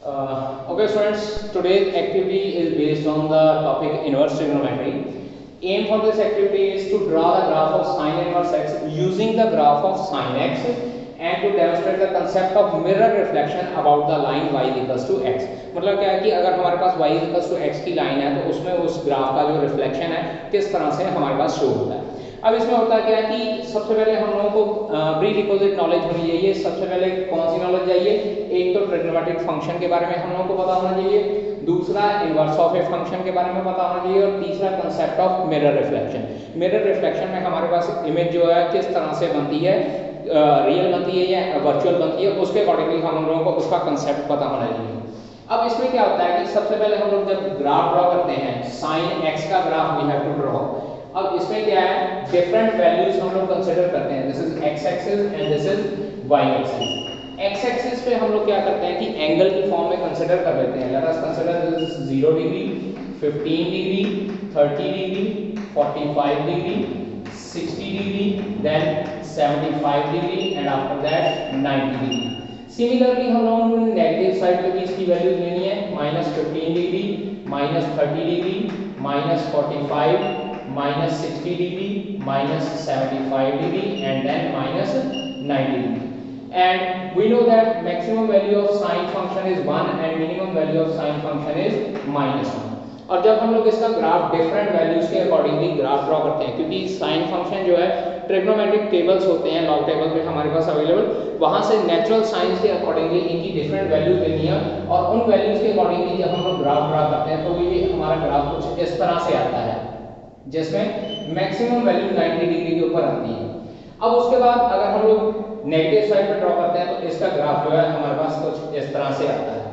Okay students, today's activity is based on the topic inverse trigonometry. Aim for this activity is to draw the graph of sine inverse x using the graph of sine x and to demonstrate the concept of mirror reflection about the line y equals to x. मतलब क्या है कि अगर हमारे पास y equals to x की line है तो उसमें उस ग्राफ का जो रिफ्लेक्शन है किस तरह से हमारे पास शो होता है। अब इसमें होता क्या है कि सबसे पहले हम लोगों को प्री रिक्विजिट नॉलेज होनी चाहिए। सबसे पहले कौन सी नॉलेज चाहिए? एक तो ट्रिग्नोमेट्रिक फंक्शन के बारे में हम लोगों को पता होना चाहिए, दूसरा इनवर्स ऑफ ए फंक्शन के बारे में पता होना चाहिए और तीसरा concept of mirror reflection. Mirror reflection में हमारे पास इमेज जो है किस तरह से बनती है, रियल बनती है या वर्चुअल बनती है, उसके अकॉर्डिंगली हम लोगों को उसका कंसेप्ट पता होना चाहिए। अब इसमें क्या होता है कि सबसे पहले हम लोग जब ग्राफ ड्रॉ करते हैं, साइन एक्स का graph we have to draw. अब इसमें क्या है, डिफरेंट वैल्यूज हम लोग कंसीडर करते हैं। This is x axis and this is y axis. X axis पे हम लोग क्या करते हैं कि एंगल की फॉर्म में कंसीडर कर लेते हैं। Let us consider this is 0 degree, 15 degree, 30 degree, 45 degree, 60 degree, then 75 degree and after that 90 degree. Similarly हम लोगों को नेगेटिव साइड पे भी इसकी वैल्यूज लेनी है। -15 degree, -30 degree, -45, -60 degree, -75 degree and then -90 degree. And we know that maximum value of sine function is 1 and minimum value of sine function is -1. और जब हम लोग इसका ग्राफ डिफरेंट वैल्यूज के अकॉर्डिंगली ग्राफ ड्रॉ करते हैं, क्योंकि साइन फंक्शन जो है ट्रिग्नोमेट्रिक टेबल्स होते हैं, लॉग टेबल पे हमारे पास अवेलेबल, वहां से नेचुरल साइंस के अकॉर्डिंगली इनकी डिफरेंट वैल्यूज लेनी है और उन वैल्यूज के अकॉर्डिंगली जब हम लोग ग्राफ ड्रॉ करते हैं तो ये हमारा ग्राफ कुछ इस तरह से आता है जिसमें मैक्सिमम वैल्यू 90 डिग्री के ऊपर आती है। अब उसके बाद अगर हम लोग नेगेटिव साइड पे ड्रॉ करते हैं तो इसका ग्राफ जो है हमारे पास कुछ इस तरह से आता है।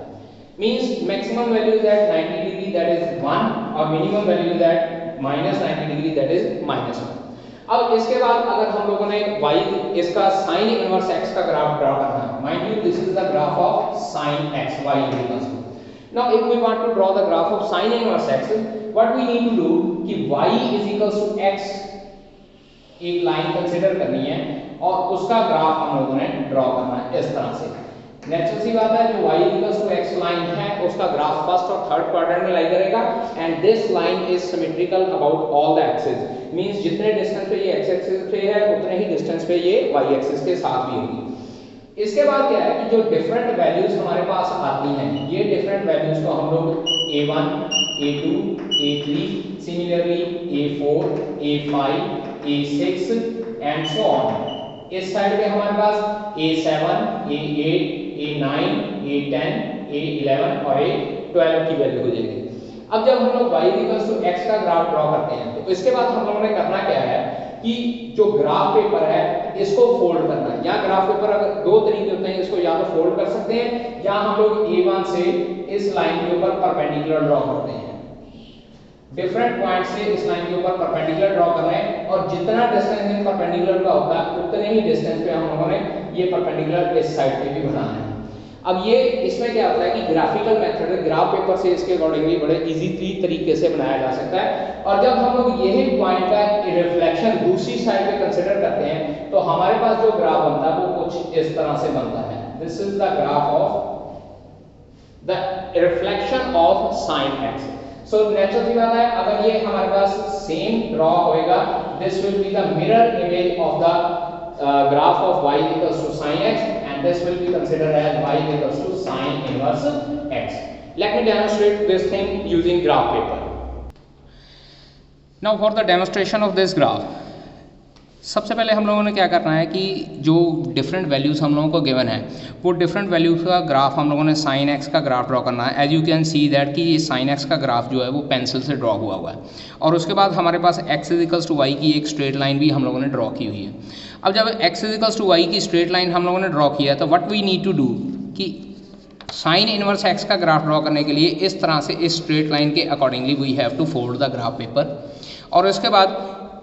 Means maximum value is at 90 degree that is 1 और minimum value is at -90 degree that is -1। अब इसके बाद अगर हम लोगों ने y इसका sin इनवर्स x का ग्राफ ड्रॉ करना है, mind you this is the graph of sin x y equals to. Now if we want to draw the graph of sin inverse x, what we need to do कि y is equals to x एक line consider करनी है और उसका graph हम लोगों ने draw करना है इस तरह से। नेचुरल सी बात है, जो y equals to x line है उसका ग्राफ फर्स्ट और थर्ड क्वाड्रेंट में लाई करेगा and this line is symmetrical about all the axis. Means जितने डिस्टेंस पे ये x एक्सिस पे है उतने ही डिस्टेंस पे ये y एक्सिस के साथ भी होगी। इसके बाद क्या है कि जो डिफरेंट वैल्यूज हमारे पास आती हैं, ये डिफरेंट वैल्यूज को हम लोग a1, a2, a3, similarly a4, a5, a6 and so on. इस साइड पे हमारे पास a7, a8, a9, a10, a11 और a12 की वैल्यू हो जाएगी। अब जब हम लोग y इक्वल्स टू x का ग्राफ ड्रॉ करते हैं तो इसके बाद हम लोगों ने करना क्या है कि जो ग्राफ पेपर है इसको फोल्ड करना है। या ग्राफ पेपर अगर दो तरीके होते हैं, इसको या तो फोल्ड कर सकते हैं या हम लोग a1 से इस लाइन के ऊपर परपेंडिकुलर ड्रॉ करते हैं। डिफरेंट पॉइंट से इस लाइन के ऊपर परपेंडिकुलर ड्रॉ कर रहे हैं और जितना डिस्टेंस इन परपेंडिकुलर का होता है उतने ही डिस्टेंस पे हम लोगों ने ये परपेंडिकुलर इस साइड पे भी बनाना है। अब ये इसमें क्या होता है कि ग्राफिकल मेथड है, ग्राफ पेपर से इसके अकॉर्डिंगली बड़े इजी तरीके से बनाया जा सकता है। और जब हम लोग यही पॉइंट का रिफ्लेक्शन दूसरी साइड पे कंसीडर करते हैं तो हमारे पास जो ग्राफ बनता है वो कुछ इस तरह से बनता है। This is the graph of the reflection of sine x. So natural सी बात है, अगर ये हमारे पास सेम ड्रॉ होएगा, this will be the mirror image of the graph of y equals to sin x and this will be considered as y equals to sin inverse x. Let me demonstrate this thing using graph paper. Now for the demonstration of this graph, सबसे पहले हम लोगों ने क्या करना है कि जो डिफरेंट वैल्यूज़ हम लोगों को गिवन है वो डिफरेंट वैल्यूज़ का ग्राफ हम लोगों ने साइन एक्स का ग्राफ ड्रॉ करना है। As you can see that कि ये साइन एक्स का ग्राफ जो है वो पेंसिल से ड्रॉ हुआ है और उसके बाद हमारे पास एक्स इक्वल्स टू वाई की एक स्ट्रेट लाइन भी हम लोगों ने ड्रॉ की हुई है। अब जब एक्स इक्वल्स टू वाई की स्ट्रेट लाइन हम लोगों ने ड्रॉ किया है तो what we need to do कि साइन इनवर्स एक्स का ग्राफ ड्रॉ करने के लिए इस तरह से इस स्ट्रेट लाइन के accordingly we have to fold the graph paper और उसके बाद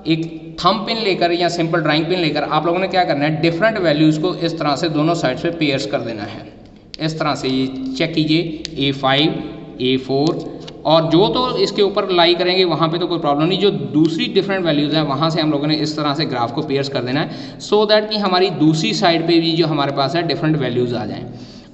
एक थंब पिन लेकर या सिंपल ड्राइंग पिन लेकर आप लोगों ने क्या करना है, डिफरेंट वैल्यूज़ को इस तरह से दोनों साइड्स पे पेयर्स कर देना है। इस तरह से ये चेक कीजिए a5, a4 और जो तो इसके ऊपर लाई करेंगे वहाँ पे तो कोई प्रॉब्लम नहीं, जो दूसरी डिफरेंट वैल्यूज़ हैं वहाँ से हम लोगों ने इस तरह से ग्राफ को पेयर्स कर देना है सो दैट कि हमारी दूसरी साइड पे भी जो हमारे पास है डिफरेंट वैल्यूज़ आ जाएँ।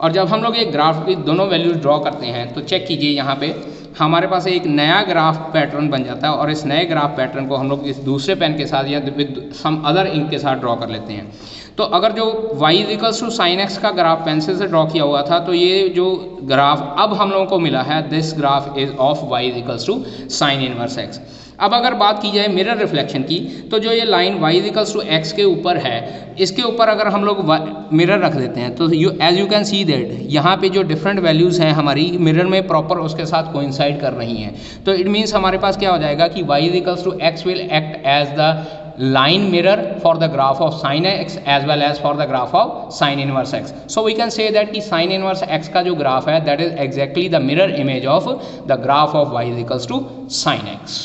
और जब हम लोग ये ग्राफ की दोनों वैल्यूज ड्रॉ करते हैं तो चेक कीजिए यहाँ पे हमारे पास एक नया ग्राफ पैटर्न बन जाता है और इस नए ग्राफ पैटर्न को हम लोग इस दूसरे पेन के साथ या विद सम अदर इंक के साथ ड्रॉ कर लेते हैं। तो अगर जो y equals to sine x का ग्राफ पेंसिल से ड्रॉ किया हुआ था तो ये जो ग्राफ अब हम लोगों को मिला है this graph is of y equals to sine inverse x। अब अगर बात की जाए मिरर रिफ्लेक्शन की तो जो ये line y equals to x के ऊपर है इसके ऊपर अगर हम लोग मिरर रख देते हैं तो as you can see that यहाँ पे जो डिफरेंट वैल्यूज़ हैं हमारी मिरर में प्रॉपर उसके साथ कोइंसाइड कर रही हैं। तो इट मीन्स हमारे पास क्या हो जाएगा कि y equals to x will act as the line mirror for the graph of sin x as well as for the graph of sin inverse x. So we can say that कि sin inverse x का जो graph है that is exactly the mirror image of the graph of y is equals to sin x.